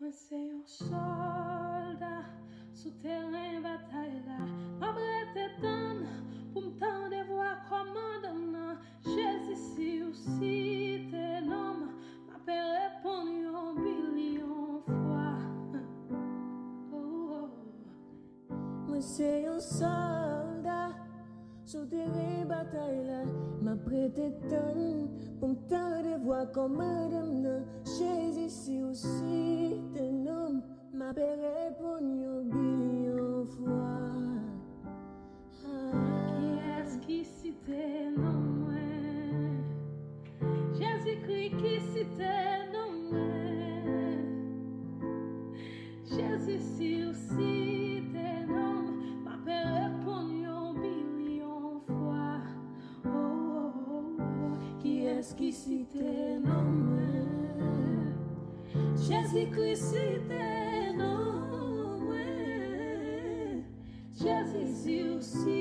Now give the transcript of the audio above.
Moi c'est un soldat sous terrain bataille là. Ma brette donne pour m'tendre voir commandant. Jésus si aussi t'es nom, ma père répond un billion fois. Oh, oh. Moi c'est un soldat sous terrain bataille là. Ma prête donne pour m'tendre voir commandant. Jésus si aussi t'es nom, ma père répond un billion fois. Qui est-ce qui citait non moi? Jésus-Christ qui citait non moi? Jésus si aussi t'es nom, ma père répond un billion fois. Oh, oh, oh, oh. Qui est-ce qui citait non moi? Jésus-Christ citait non moi? Jésus si aussi